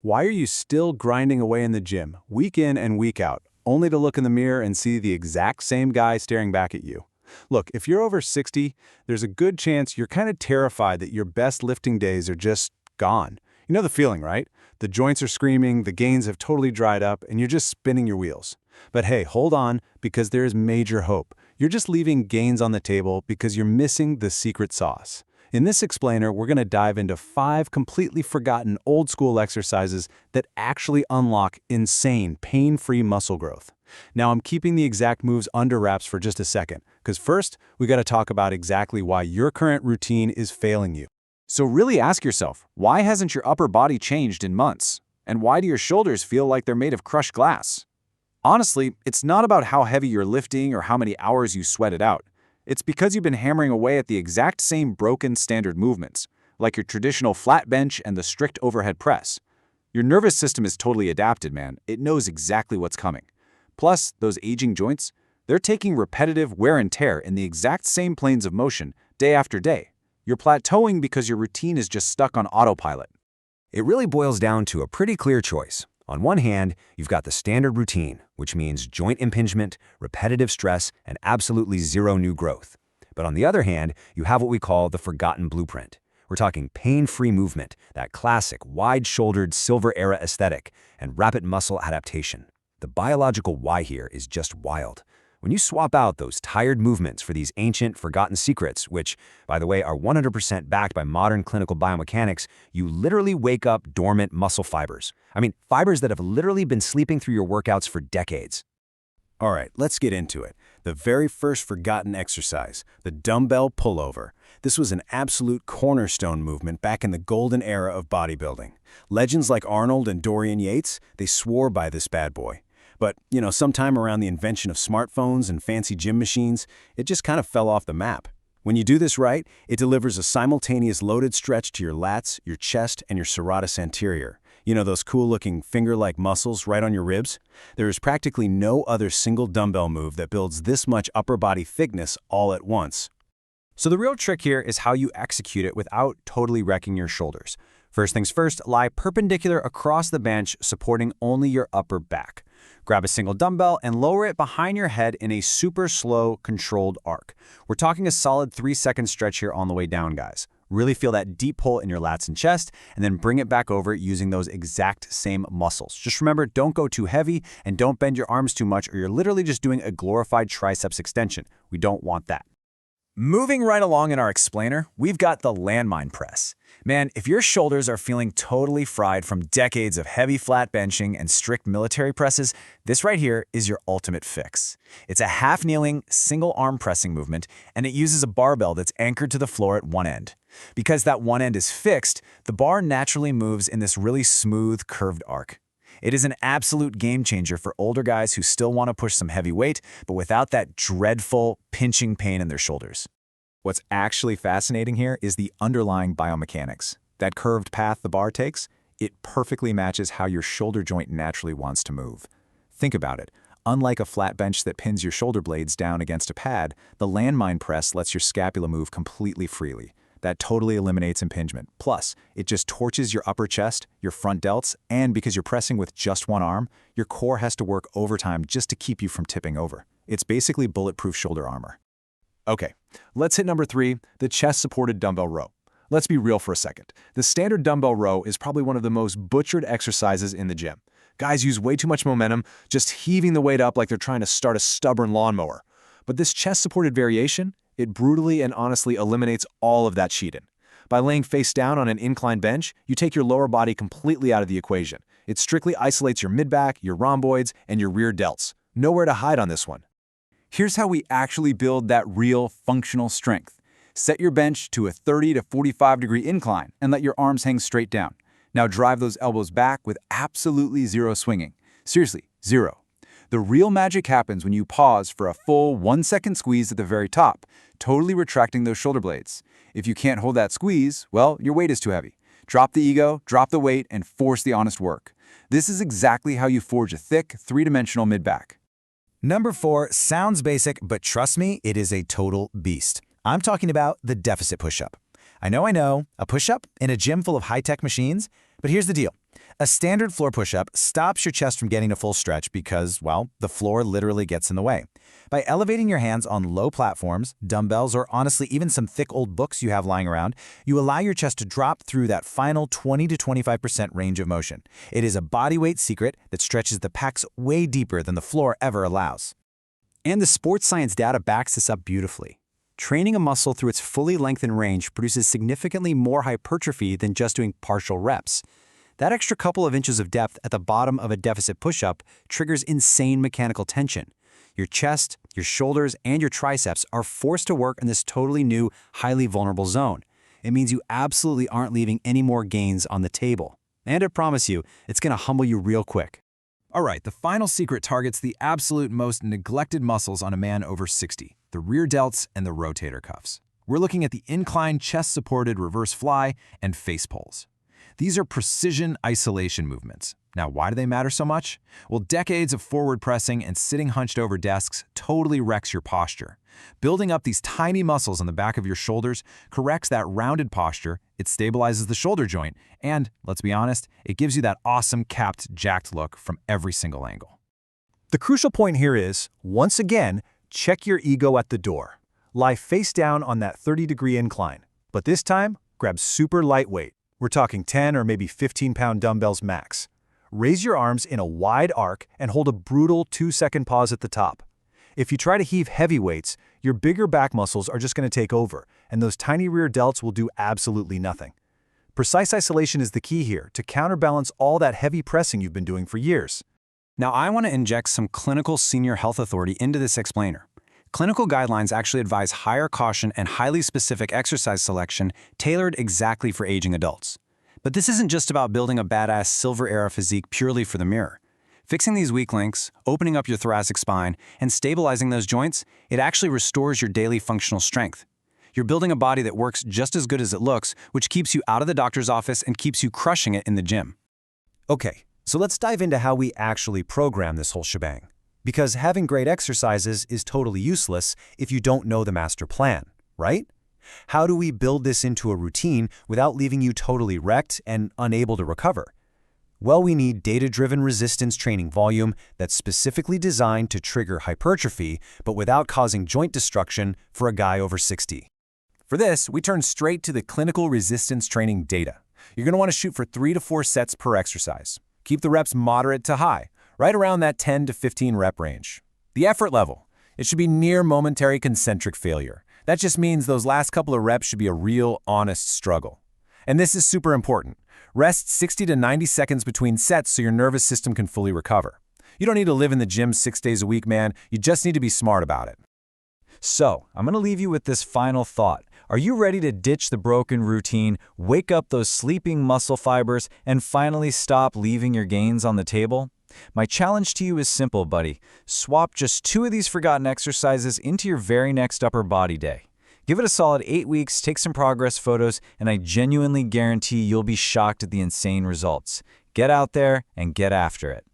Why are you still grinding away in the gym, week in and week out, only to look in the mirror and see the exact same guy staring back at you? Look, if you're over 60, there's a good chance you're kind of terrified that your best lifting days are just gone. You know the feeling, right? The joints are screaming, the gains have totally dried up, and you're just spinning your wheels. But hey, hold on, because there is major hope. You're just leaving gains on the table because you're missing the secret sauce. In this explainer, we're going to dive into 5 completely forgotten old-school exercises that actually unlock insane, pain-free muscle growth. Now, I'm keeping the exact moves under wraps for just a second, because first, we got to talk about exactly why your current routine is failing you. So really ask yourself, why hasn't your upper body changed in months? And why do your shoulders feel like they're made of crushed glass? Honestly, it's not about how heavy you're lifting or how many hours you sweat it out. It's because you've been hammering away at the exact same broken standard movements, like your traditional flat bench and the strict overhead press. Your nervous system is totally adapted, man. It knows exactly what's coming. Plus, those aging joints, they're taking repetitive wear and tear in the exact same planes of motion day after day. You're plateauing because your routine is just stuck on autopilot. It really boils down to a pretty clear choice. On one hand, you've got the standard routine, which means joint impingement, repetitive stress, and absolutely zero new growth. But on the other hand, you have what we call the forgotten blueprint. We're talking pain-free movement, that classic wide-shouldered silver-era aesthetic, and rapid muscle adaptation. The biological why here is just wild. When you swap out those tired movements for these ancient, forgotten secrets, which, by the way, are 100% backed by modern clinical biomechanics, you literally wake up dormant muscle fibers. I mean, fibers that have literally been sleeping through your workouts for decades. All right, let's get into it. The very first forgotten exercise, the dumbbell pullover. This was an absolute cornerstone movement back in the golden era of bodybuilding. Legends like Arnold and Dorian Yates, they swore by this bad boy. But, sometime around the invention of smartphones and fancy gym machines, it just kind of fell off the map. When you do this right, it delivers a simultaneous loaded stretch to your lats, your chest, and your serratus anterior. You know, those cool-looking finger-like muscles right on your ribs? There is practically no other single dumbbell move that builds this much upper body thickness all at once. So the real trick here is how you execute it without totally wrecking your shoulders. First things first, lie perpendicular across the bench, supporting only your upper back. Grab a single dumbbell and lower it behind your head in a super slow, controlled arc. We're talking a solid 3-second stretch here on the way down, guys. Really feel that deep pull in your lats and chest, and then bring it back over using those exact same muscles. Just remember, don't go too heavy and don't bend your arms too much, or you're literally just doing a glorified triceps extension. We don't want that. Moving right along in our explainer, we've got the landmine press. Man, if your shoulders are feeling totally fried from decades of heavy flat benching and strict military presses, this right here is your ultimate fix. It's a half-kneeling, single-arm pressing movement, and it uses a barbell that's anchored to the floor at one end. Because that one end is fixed, the bar naturally moves in this really smooth, curved arc. It is an absolute game changer for older guys who still want to push some heavy weight, but without that dreadful, pinching pain in their shoulders. What's actually fascinating here is the underlying biomechanics. That curved path the bar takes, it perfectly matches how your shoulder joint naturally wants to move. Think about it. Unlike a flat bench that pins your shoulder blades down against a pad, the landmine press lets your scapula move completely freely. That totally eliminates impingement. Plus, it just torches your upper chest, your front delts, and because you're pressing with just one arm, your core has to work overtime just to keep you from tipping over. It's basically bulletproof shoulder armor. Okay, let's hit number 3, the chest-supported dumbbell row. Let's be real for a second. The standard dumbbell row is probably one of the most butchered exercises in the gym. Guys use way too much momentum, just heaving the weight up like they're trying to start a stubborn lawnmower. But this chest-supported variation, it brutally and honestly eliminates all of that cheating. By laying face down on an inclined bench, you take your lower body completely out of the equation. It strictly isolates your mid-back, your rhomboids, and your rear delts. Nowhere to hide on this one. Here's how we actually build that real functional strength. Set your bench to a 30 to 45 degree incline and let your arms hang straight down. Now drive those elbows back with absolutely zero swinging. Seriously, zero. The real magic happens when you pause for a full 1-second squeeze at the very top, totally retracting those shoulder blades. If you can't hold that squeeze, well, your weight is too heavy. Drop the ego, drop the weight, and force the honest work. This is exactly how you forge a thick, 3-dimensional mid-back. Number 4 sounds basic, but trust me, it is a total beast. I'm talking about the deficit push-up. I know, a push-up in a gym full of high-tech machines, but here's the deal. A standard floor push-up stops your chest from getting a full stretch because, well, the floor literally gets in the way. By elevating your hands on low platforms, dumbbells, or honestly even some thick old books you have lying around, you allow your chest to drop through that final 20 to 25% range of motion. It is a bodyweight secret that stretches the pecs way deeper than the floor ever allows. And the sports science data backs this up beautifully. Training a muscle through its fully lengthened range produces significantly more hypertrophy than just doing partial reps. That extra couple of inches of depth at the bottom of a deficit push-up triggers insane mechanical tension. Your chest, your shoulders, and your triceps are forced to work in this totally new, highly vulnerable zone. It means you absolutely aren't leaving any more gains on the table. And I promise you, it's going to humble you real quick. All right, the final secret targets the absolute most neglected muscles on a man over 60, the rear delts and the rotator cuffs. We're looking at the incline chest-supported reverse fly and face pulls. These are precision isolation movements. Now, why do they matter so much? Well, decades of forward pressing and sitting hunched over desks totally wrecks your posture. Building up these tiny muscles on the back of your shoulders corrects that rounded posture, it stabilizes the shoulder joint, and, let's be honest, it gives you that awesome capped, jacked look from every single angle. The crucial point here is, once again, check your ego at the door. Lie face down on that 30-degree incline, but this time, grab super lightweight. We're talking 10 or maybe 15-pound dumbbells max. Raise your arms in a wide arc and hold a brutal 2-second pause at the top. If you try to heave heavy weights, your bigger back muscles are just going to take over, and those tiny rear delts will do absolutely nothing. Precise isolation is the key here to counterbalance all that heavy pressing you've been doing for years. Now, I want to inject some clinical senior health authority into this explainer. Clinical guidelines actually advise higher caution and highly specific exercise selection tailored exactly for aging adults. But this isn't just about building a badass silver-era physique purely for the mirror. Fixing these weak links, opening up your thoracic spine, and stabilizing those joints, it actually restores your daily functional strength. You're building a body that works just as good as it looks, which keeps you out of the doctor's office and keeps you crushing it in the gym. Okay, so let's dive into how we actually program this whole shebang. Because having great exercises is totally useless if you don't know the master plan, right? How do we build this into a routine without leaving you totally wrecked and unable to recover? Well, we need data-driven resistance training volume that's specifically designed to trigger hypertrophy, but without causing joint destruction for a guy over 60. For this, we turn straight to the clinical resistance training data. You're going to want to shoot for 3 to 4 sets per exercise. Keep the reps moderate to high, right around that 10 to 15 rep range. The effort level, it should be near momentary concentric failure. That just means those last couple of reps should be a real, honest struggle. And this is super important. Rest 60 to 90 seconds between sets so your nervous system can fully recover. You don't need to live in the gym 6 days a week, man. You just need to be smart about it. So, I'm going to leave you with this final thought. Are you ready to ditch the broken routine, wake up those sleeping muscle fibers, and finally stop leaving your gains on the table? My challenge to you is simple, buddy. Swap just 2 of these forgotten exercises into your very next upper body day. Give it a solid 8 weeks, take some progress photos, and I genuinely guarantee you'll be shocked at the insane results. Get out there and get after it.